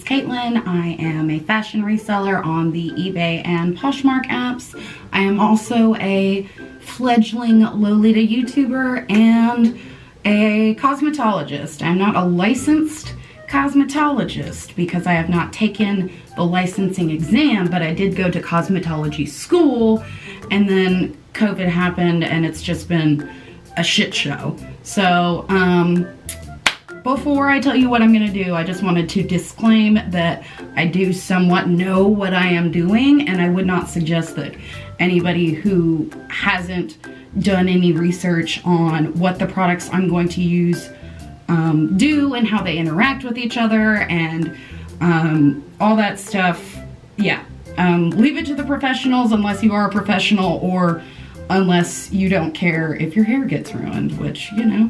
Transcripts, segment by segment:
Caitlin. I am a fashion reseller on the eBay and Poshmark apps. I am also a fledgling Lolita YouTuber and a cosmetologist. I'm not a licensed cosmetologist because I have not taken the licensing exam, but I did go to cosmetology school, and then COVID happened and it's just been a shit show. So before I tell you what I'm gonna do, I just wanted to disclaim that I do somewhat know what I am doing, and I would not suggest that anybody who hasn't done any research on what the products I'm going to use do and how they interact with each other and all that stuff, yeah. Leave it to the professionals unless you are a professional, or unless you don't care if your hair gets ruined, which, you know,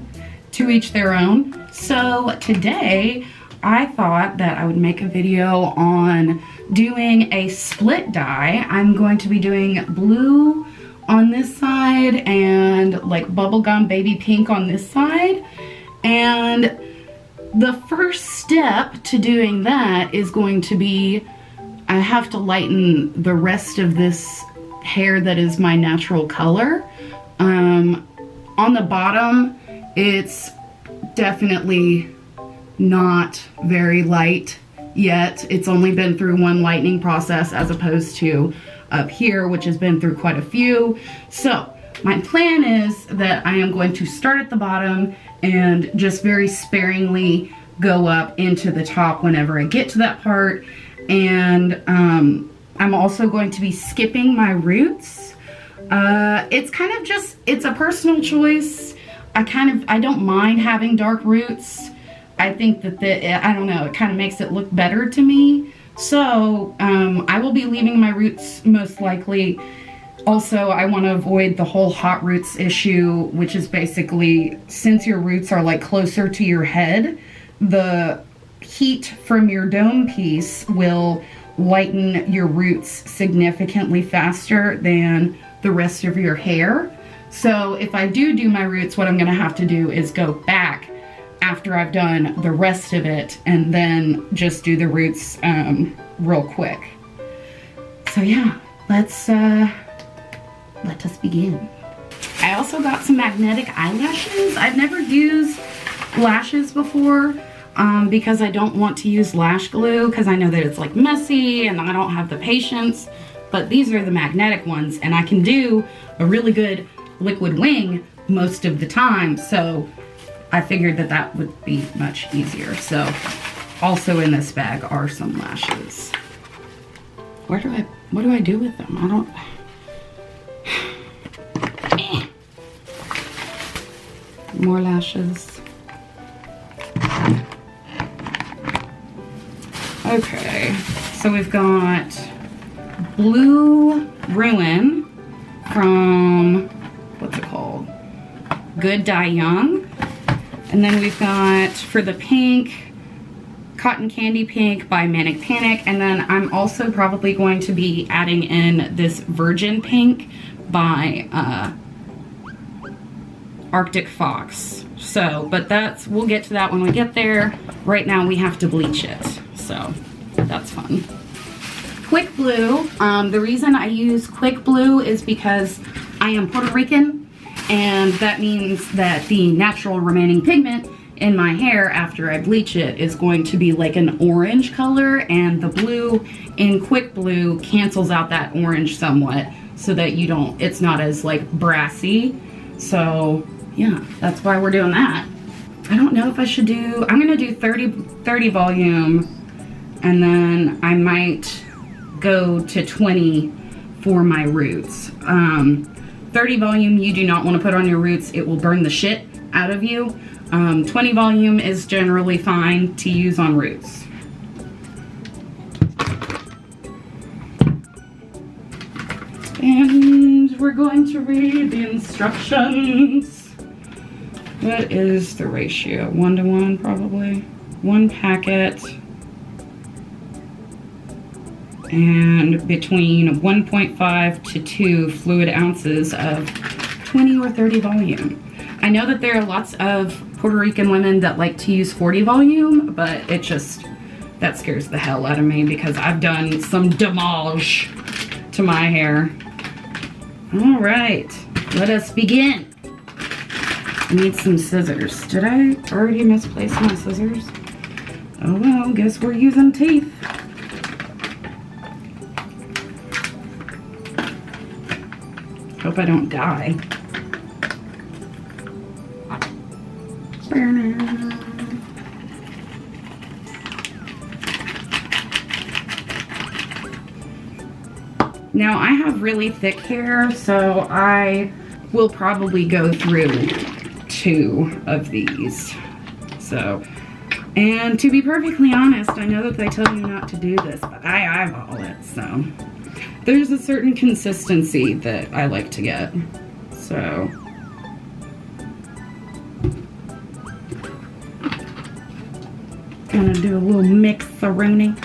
to each their own. So today I thought that I would make a video on doing a split dye. I'm going to be doing blue on this side and like bubblegum baby pink on this side. And the first step to doing that is going to be, I have to lighten the rest of this hair that is my natural color. On the bottom, it's definitely not very light yet. It's only been through one lightening process as opposed to up here, which has been through quite a few. So my plan is that I am going to start at the bottom and just very sparingly go up into the top whenever I get to that part. And I'm also going to be skipping my roots. It's kind of just, it's a personal choice. I don't mind having dark roots. I think that I don't know, it kind of makes it look better to me. So I will be leaving my roots most likely. Also, I want to avoid the whole hot roots issue, which is basically, since your roots are like closer to your head, the heat from your dome piece will lighten your roots significantly faster than the rest of your hair. So if I do my roots, what I'm going to have to do is go back after I've done the rest of it and then just do the roots real quick. So yeah, let us begin. I also got some magnetic eyelashes. I've never used lashes before because I don't want to use lash glue because I know that it's like messy and I don't have the patience. But these are the magnetic ones, and I can do a really good liquid wing most of the time, so I figured that that would be much easier. So also in this bag are some lashes. What do I do with them? I don't... More lashes. Okay, so we've got Blue Ruin from, what's it called? Good Dye Young. And then we've got, for the pink, Cotton Candy Pink by Manic Panic. And then I'm also probably going to be adding in this Virgin Pink by Arctic Fox. So, but we'll get to that when we get there. Right now we have to bleach it, so that's fun. Quick Blue, the reason I use Quick Blue is because I am Puerto Rican, and that means that the natural remaining pigment in my hair after I bleach it is going to be like an orange color, and the blue in Quick Blue cancels out that orange somewhat so that it's not as like brassy. So yeah, that's why we're doing that. I don't know if I should I'm gonna do 30 volume, and then I might go to 20 for my roots. 30 volume you do not want to put on your roots. It will burn the shit out of you. 20 volume is generally fine to use on roots. And we're going to read the instructions. What is the ratio? 1 to 1 probably. 1 packet. And between 1.5 to 2 fluid ounces of 20 or 30 volume. I know that there are lots of Puerto Rican women that like to use 40 volume, but it just, That scares the hell out of me because I've done some damage to my hair. All right, let us begin. I need some scissors. Did I already misplace my scissors? Oh well, guess we're using teeth. Hope I don't die. Now I have really thick hair, so I will probably go through 2 of these. So, and to be perfectly honest, I know that they tell you not to do this, but I eyeball it, so. There's a certain consistency that I like to get, so. Gonna do a little mix-a-rooney.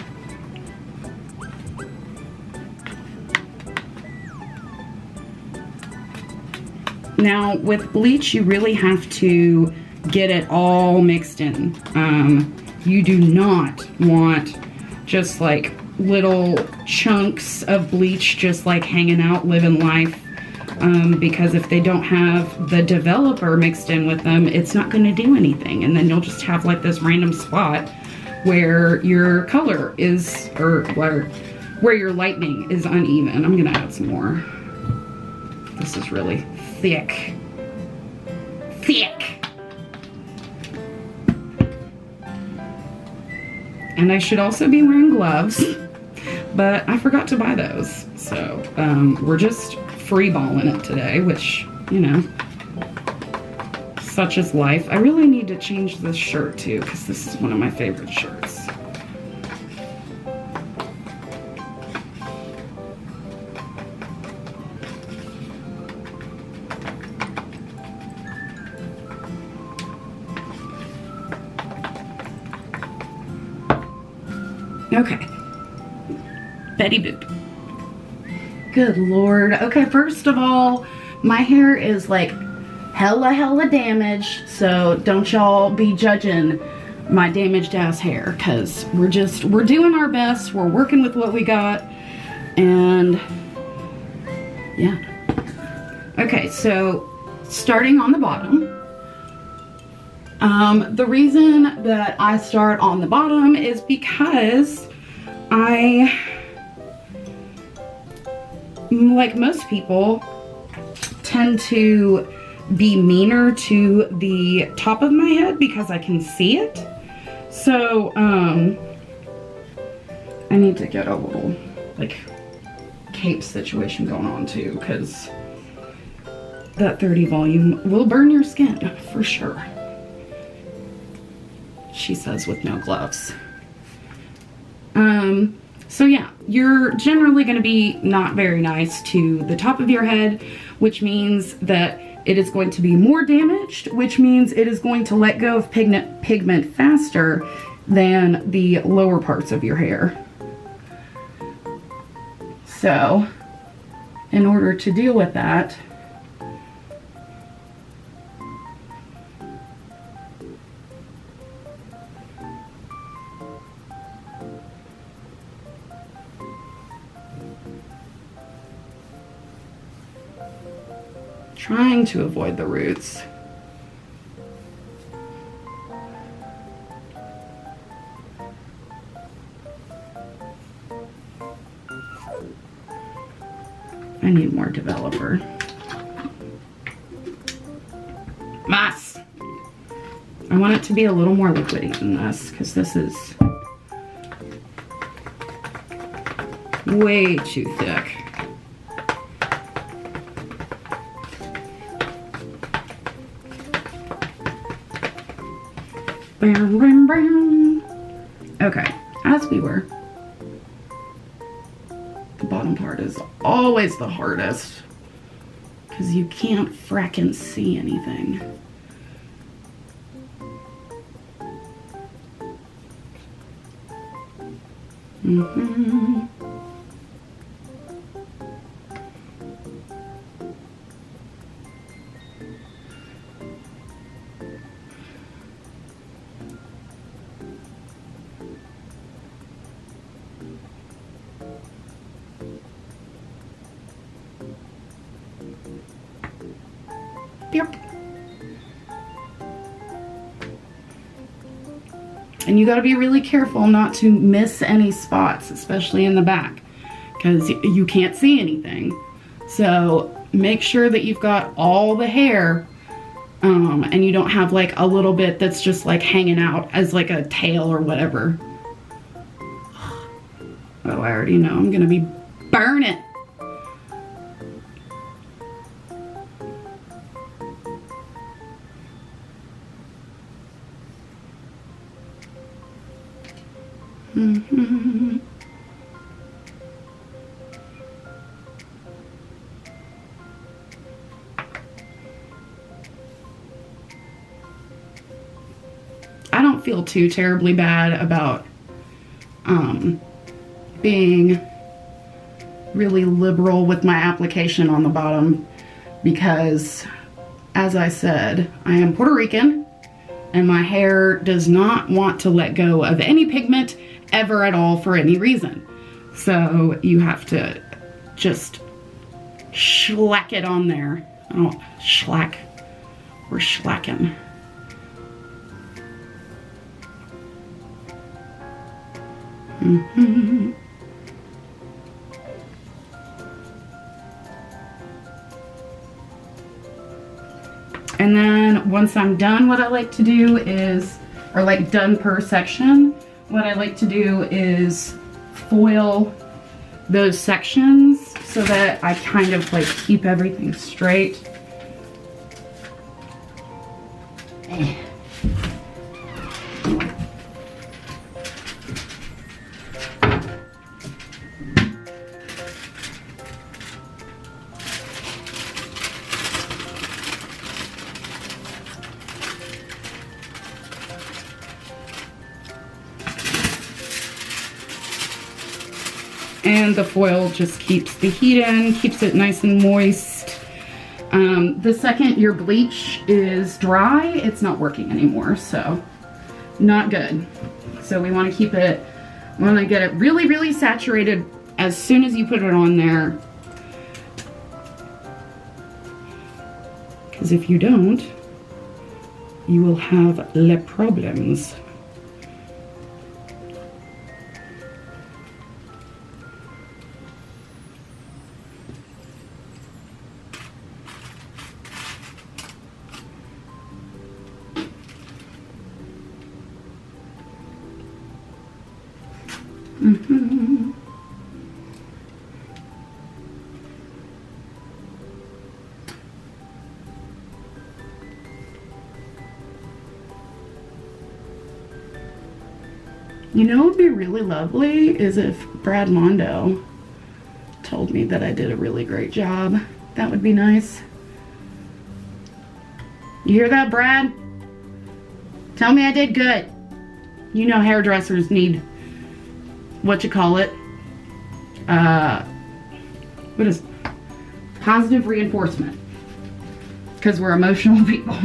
Now, with bleach, you really have to get it all mixed in. You do not want just like little chunks of bleach just like hanging out, living life. Because if they don't have the developer mixed in with them, it's not going to do anything. And then you'll just have like this random spot where your color is, or where your lightning is uneven. I'm going to add some more. This is really thick. Thick! And I should also be wearing gloves, but I forgot to buy those. So, we're just free-balling it today, which, you know, such is life. I really need to change this shirt too, because this is one of my favorite shirts. Okay. Betty Boop. Good Lord. Okay, first of all, my hair is like hella damaged, so don't y'all be judging my damaged ass hair, because we're doing our best, we're working with what we got, and yeah. Okay, so starting on the bottom. The reason that I start on the bottom is because I, like most people, tend to be meaner to the top of my head because I can see it. So, I need to get a little, like, cape situation going on too, because that 30 volume will burn your skin for sure. She says with no gloves. So yeah, you're generally going to be not very nice to the top of your head, which means that it is going to be more damaged, which means it is going to let go of pigment faster than the lower parts of your hair. So, in order to deal with that, trying to avoid the roots. I need more developer. Mas! I want it to be a little more liquidy than this, because this is way too thick. Bam, bam, bam. Okay, as we were. The bottom part is always the hardest because you can't frackin' see anything. Mm-hmm. Yep. And you got to be really careful not to miss any spots, especially in the back, because you can't see anything. So make sure that you've got all the hair, and you don't have like a little bit that's just like hanging out as like a tail or whatever. Oh, I already know I'm gonna be burning. I don't feel too terribly bad about being really liberal with my application on the bottom, because as I said, I am Puerto Rican and my hair does not want to let go of any pigment ever at all for any reason. So you have to just shellac it on there. Oh, shellac. We're shellacking. And then once I'm done, what I like to do is, or like done per section, what I like to do is foil those sections so that I kind of like keep everything straight. And the foil just keeps the heat in, keeps it nice and moist. The second your bleach is dry, it's not working anymore, so not good. So we want to keep it, we want to get it really, really saturated as soon as you put it on there. Because if you don't, you will have le problems. You know what would be really lovely is if Brad Mondo told me that I did a really great job. That would be nice. You hear that, Brad? Tell me I did good. You know hairdressers need, what you call it? What is positive reinforcement? Because we're emotional people.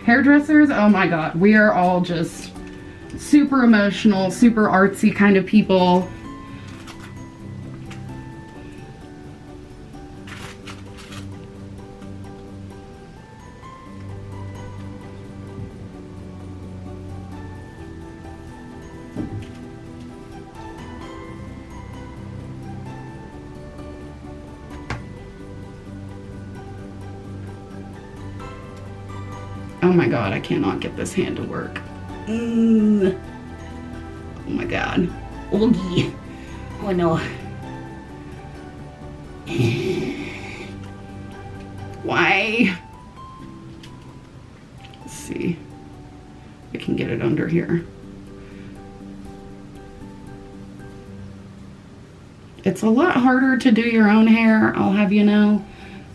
Hairdressers, oh my God, we are all just super emotional, super artsy kind of people. Oh my God, I cannot get this hand to work. Oh my God. Oogie. Oh no. Why? Let's see. I can get it under here. It's a lot harder to do your own hair, I'll have you know,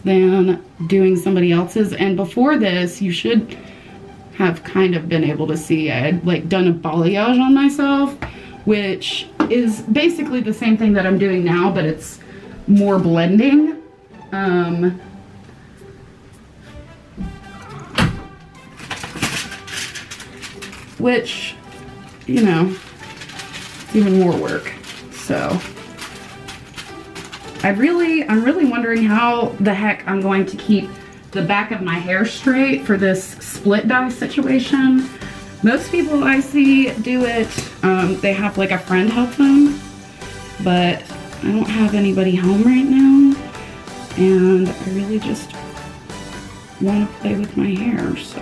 than doing somebody else's. And before this, you should have kind of been able to see I had like done a balayage on myself, which is basically the same thing that I'm doing now, but it's more blending. Which, you know, it's even more work. So I'm really wondering how the heck I'm going to keep the back of my hair straight for this split dye situation. Most people I see do it, they have like a friend help them, but I don't have anybody home right now, and I really just want to play with my hair, so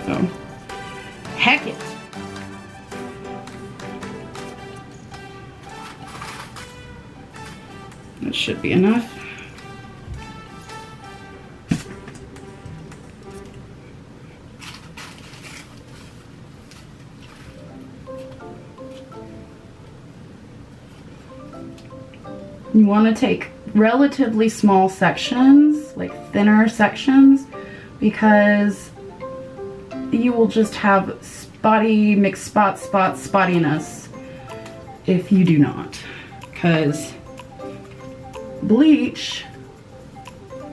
heck it. That should be enough. You want to take relatively small sections, like thinner sections, because you will just have spotty, mixed spottiness if you do not. Because bleach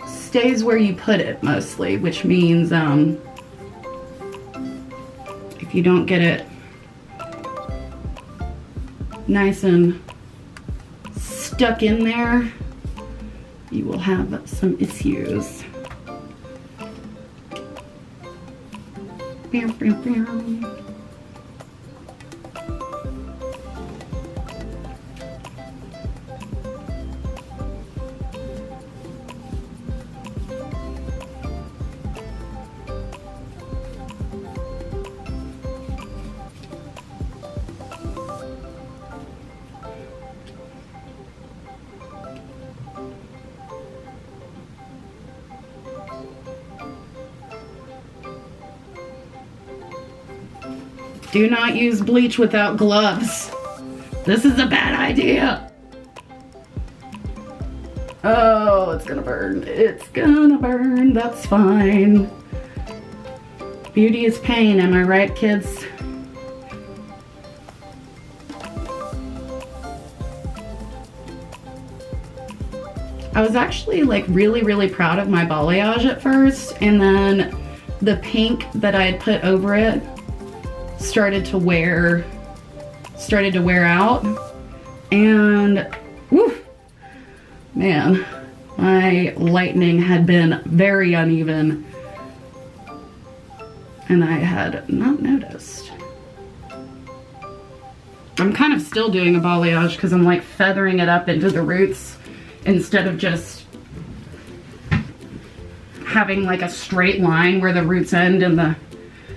stays where you put it mostly, which means if you don't get it nice and stuck in there, you will have some issues. Do not use bleach without gloves. This is a bad idea. Oh, it's gonna burn. It's gonna burn. That's fine. Beauty is pain, am I right, kids? I was actually like really proud of my balayage at first, and then the pink that I had put over it started to wear out, and woo, man, my lightning had been very uneven and I had not noticed. I'm kind of still doing a balayage because I'm like feathering it up into the roots instead of just having like a straight line where the roots end and the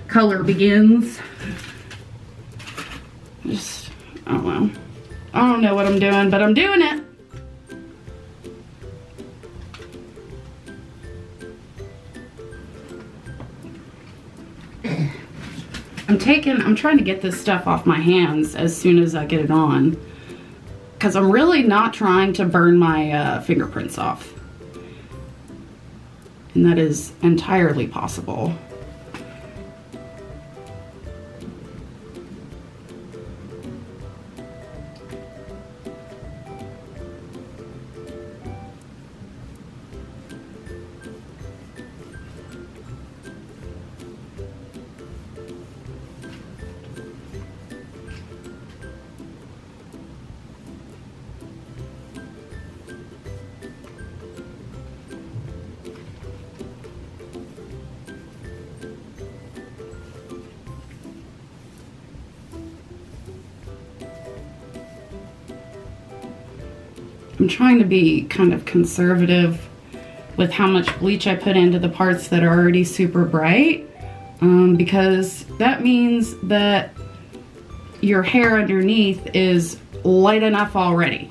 color begins. Just, I don't know. I don't know what I'm doing, but I'm doing it. I'm trying to get this stuff off my hands as soon as I get it on, because I'm really not trying to burn my fingerprints off. And that is entirely possible. I'm trying to be kind of conservative with how much bleach I put into the parts that are already super bright, because that means that your hair underneath is light enough already.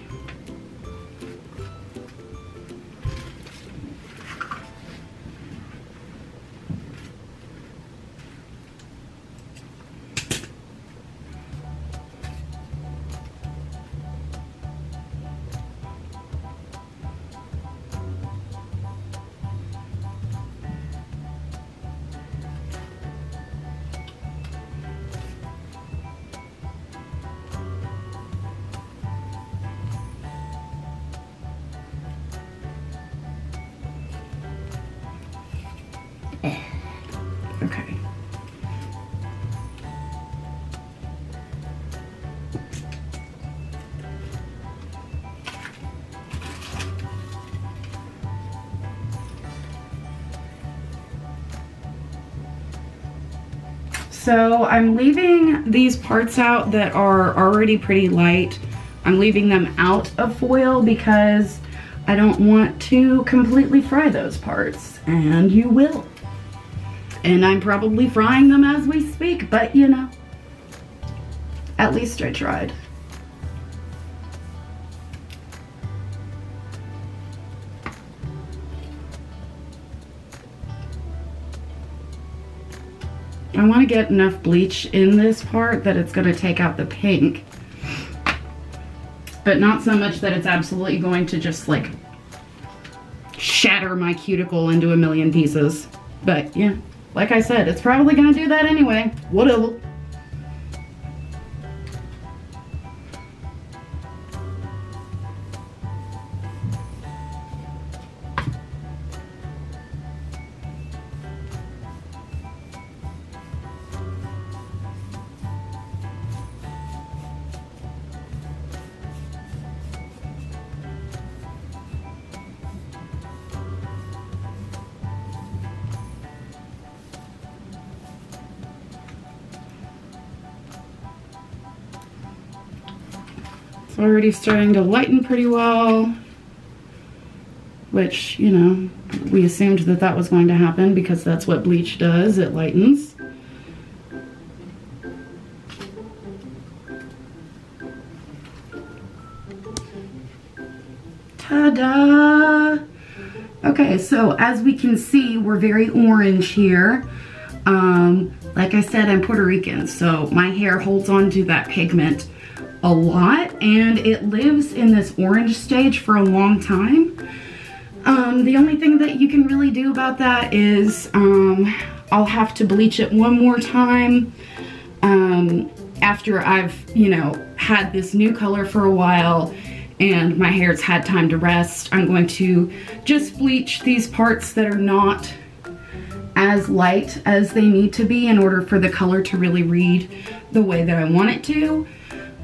Okay. so I'm leaving these parts out that are already pretty light. I'm leaving them out of foil because I don't want to completely fry those parts, and you will. And I'm probably frying them as we speak, but you know, at least I tried. I want to get enough bleach in this part that it's going to take out the pink, but not so much that it's absolutely going to just like shatter my cuticle into a million pieces. But yeah, like I said, it's probably going to do that anyway. Whatever. It's already starting to lighten pretty well, which, you know, we assumed that that was going to happen because that's what bleach does, it lightens. Ta-da! Okay, so as we can see, we're very orange here. Like I said, I'm Puerto Rican, so my hair holds on to that pigment a lot, and it lives in this orange stage for a long time. The only thing that you can really do about that is I'll have to bleach it one more time after I've, you know, had this new color for a while and my hair's had time to rest. I'm going to just bleach these parts that are not as light as they need to be in order for the color to really read the way that I want it to.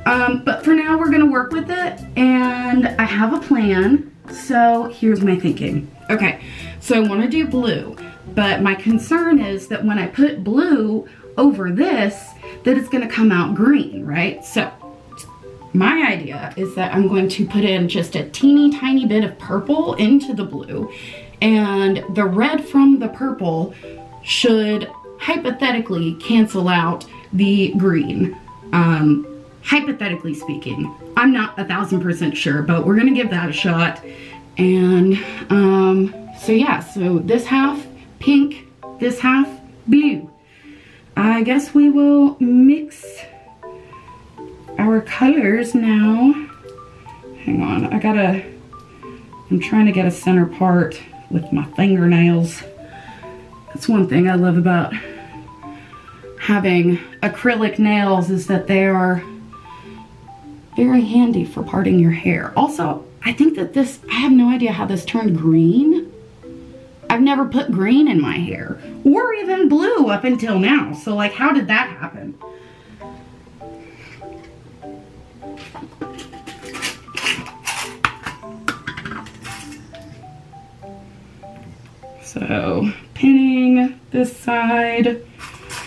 But for now, we're gonna work with it, and I have a plan. So here's my thinking. Okay, so I wanna do blue, but my concern is that when I put blue over this, that it's gonna come out green, right? So my idea is that I'm going to put in just a teeny tiny bit of purple into the blue, and the red from the purple should hypothetically cancel out the green. Hypothetically speaking, I'm not 1000% sure, but we're gonna give that a shot. And so yeah, so this half pink, this half blue. I guess we will mix our colors now. Hang on, I'm trying to get a center part with my fingernails. That's one thing I love about having acrylic nails, is that they are very handy for parting your hair. Also, I think that this, I have no idea how this turned green. I've never put green in my hair, or even blue up until now. So like, how did that happen? So pinning this side,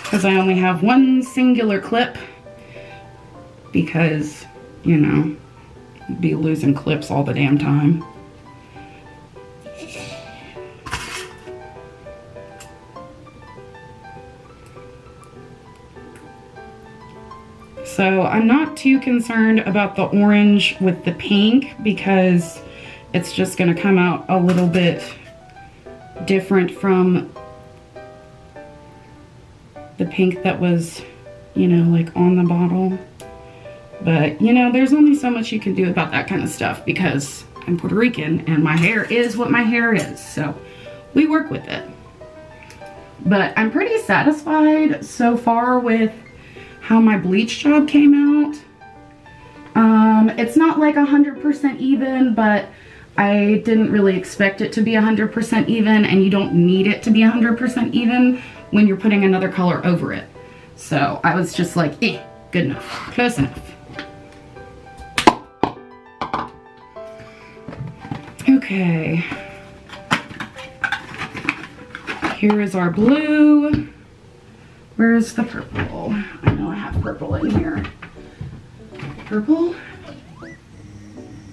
because I only have one singular clip, because, you know, I'd be losing clips all the damn time. So I'm not too concerned about the orange with the pink, because it's just going to come out a little bit different from the pink that was, you know, like on the bottle. But, you know, there's only so much you can do about that kind of stuff, because I'm Puerto Rican and my hair is what my hair is. So we work with it. But I'm pretty satisfied so far with how my bleach job came out. It's not like 100% even, but I didn't really expect it to be 100% even, and you don't need it to be 100% even when you're putting another color over it. So I was just like, good enough, close enough. Okay, here is our blue. Where's the purple? I know I have purple in here. Purple?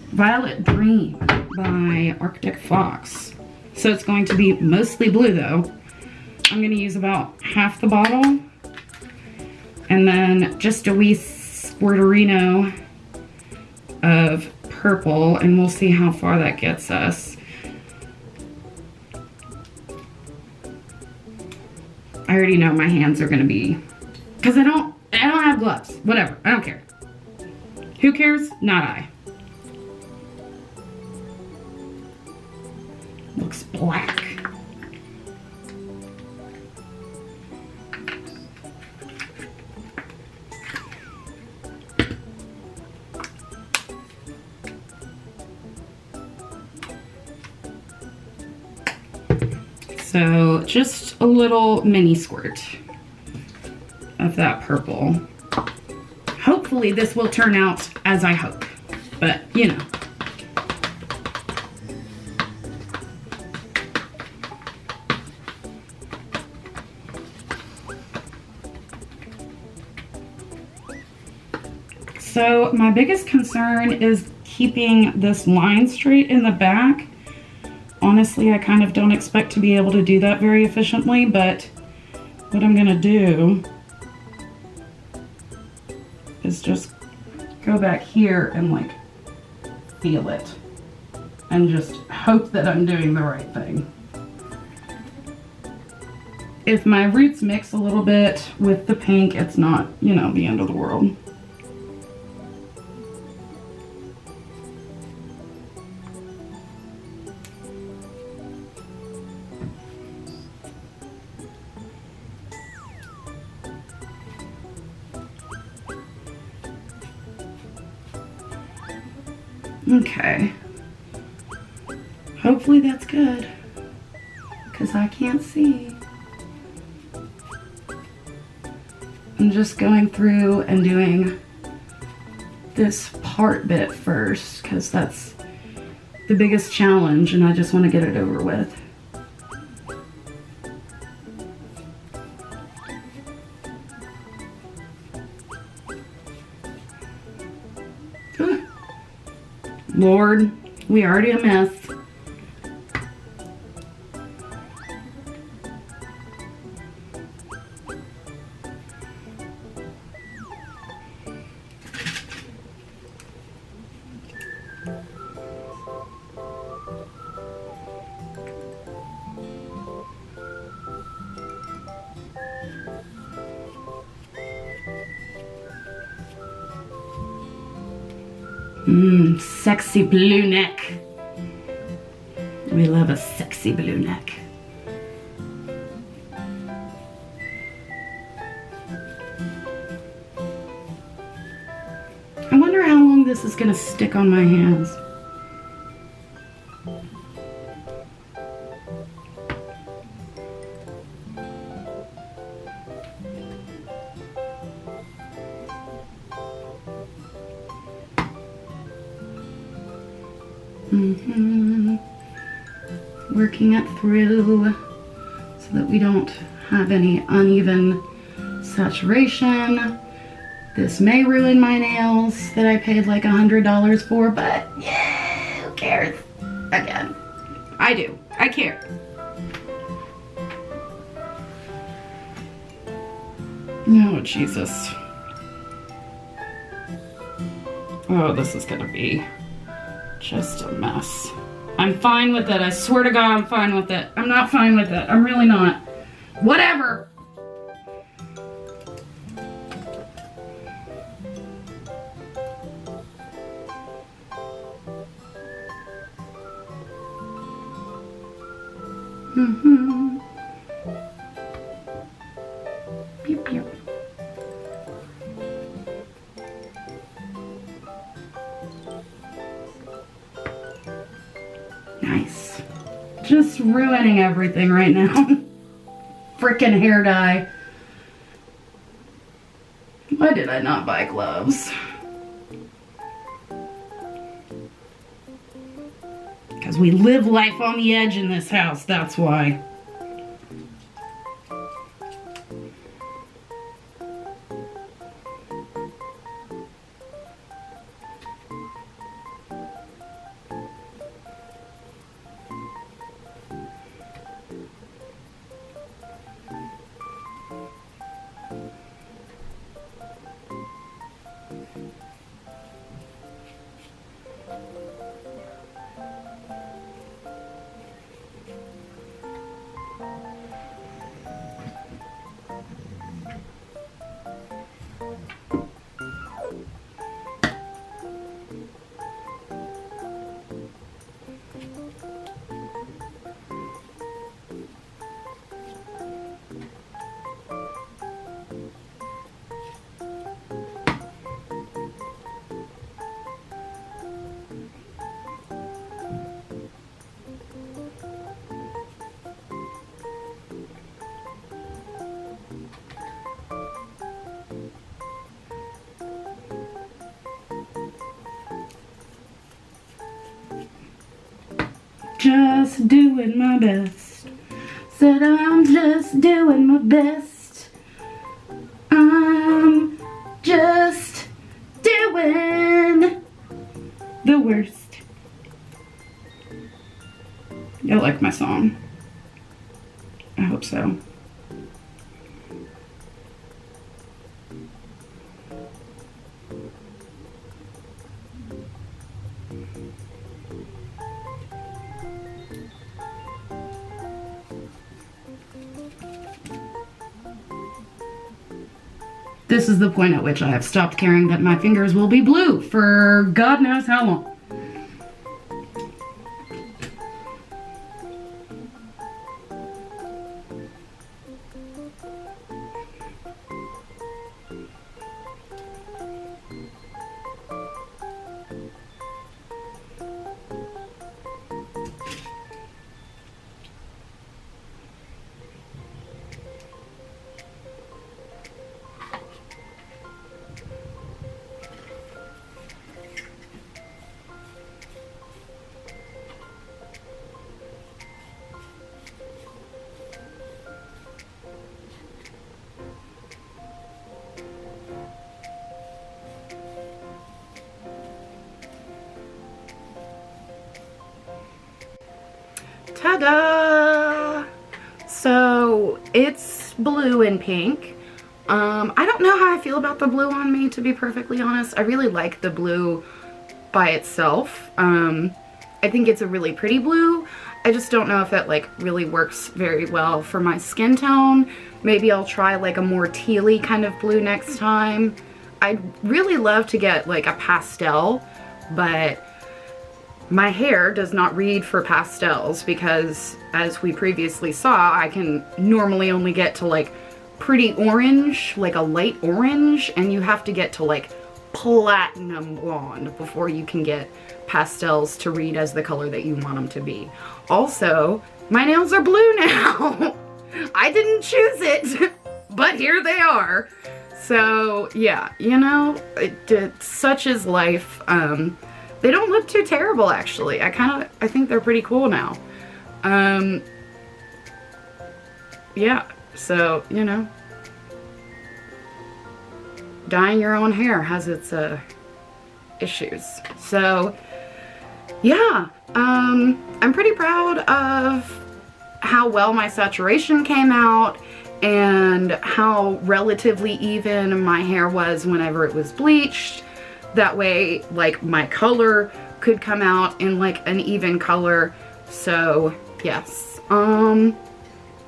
Violet Dream by Arctic Fox. So it's going to be mostly blue though. I'm gonna use about half the bottle. And then just a wee squirterino of purple, and we'll see how far that gets us. I already know my hands are gonna be, because I don't have gloves. Whatever, I don't care. Who cares? Not I. Looks black. So just a little mini squirt of that purple. Hopefully this will turn out as I hope, but you know. So my biggest concern is keeping this line straight in the back. Honestly, I kind of don't expect to be able to do that very efficiently, but what I'm gonna do is just go back here and like feel it and just hope that I'm doing the right thing. If my roots mix a little bit with the pink, it's not, you know, the end of the world. Okay, hopefully that's good, because I can't see. I'm just going through and doing this part bit first, because that's the biggest challenge and I just want to get it over with. Lord, we already a mess. Sexy blue neck. We love a sexy blue neck. I wonder how long this is gonna stick on my hands. Working it through so that we don't have any uneven saturation. This may ruin my nails that I paid like $100 for, but yeah, who cares? Again, I do. I care. Oh, Jesus. Oh, this is gonna be just a mess. I'm fine with it. I swear to God, I'm fine with it. I'm not fine with it. I'm really not. Whatever. Pew, pew. Nice. Just ruining everything right now. Frickin' hair dye. Why did I not buy gloves? Because we live life on the edge in this house, that's why. just doing my best. Said I'm just doing my best. I'm just doing the worst. Y'all like my song? I hope so. This is the point at which I have stopped caring that my fingers will be blue for God knows how long. Ta-da! So it's blue and pink. I don't know how I feel about the blue on me, to be perfectly honest. I really like the blue by itself. I think it's a really pretty blue. I just don't know if that like really works very well for my skin tone. Maybe I'll try like a more tealy kind of blue next time. I'd really love to get like a pastel, but my hair does not read for pastels because, as we previously saw, I can normally only get to like pretty orange, like a light orange, and you have to get to like platinum blonde before you can get pastels to read as the color that you want them to be. Also, my nails are blue now. I didn't choose it, but here they are. So yeah, you know, such is life. They don't look too terrible, actually. I think they're pretty cool now. Yeah, so, you know, dyeing your own hair has its issues. So, yeah, I'm pretty proud of how well my saturation came out and how relatively even my hair was whenever it was bleached. That way, like, my color could come out in like an even color. So yes,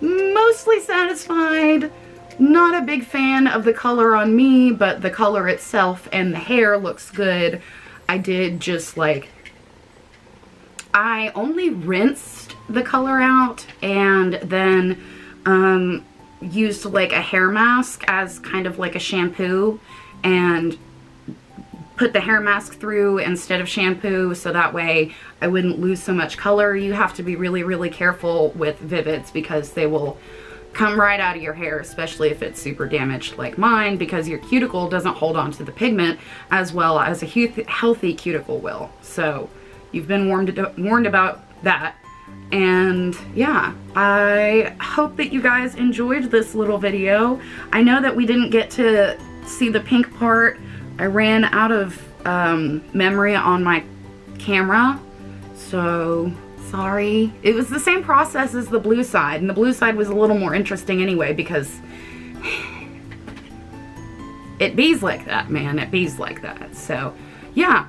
mostly satisfied. Not a big fan of the color on me, but the color itself and the hair looks good. I did just like, I only rinsed the color out and then used like a hair mask as kind of like a shampoo and put the hair mask through instead of shampoo, so that way I wouldn't lose so much color. You have to be really, really careful with Vivids because they will come right out of your hair, especially if it's super damaged like mine, because your cuticle doesn't hold on to the pigment as well as a healthy cuticle will. So you've been warned about that. And yeah, I hope that you guys enjoyed this little video. I know that we didn't get to see the pink part. I ran out of memory on my camera, so sorry. It was the same process as the blue side, and the blue side was a little more interesting anyway because it bees like that, man. It bees like that. So yeah,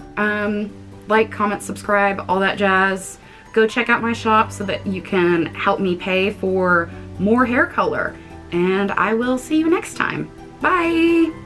like, comment, subscribe, all that jazz. Go check out my shop so that you can help me pay for more hair color, and I will see you next time. Bye!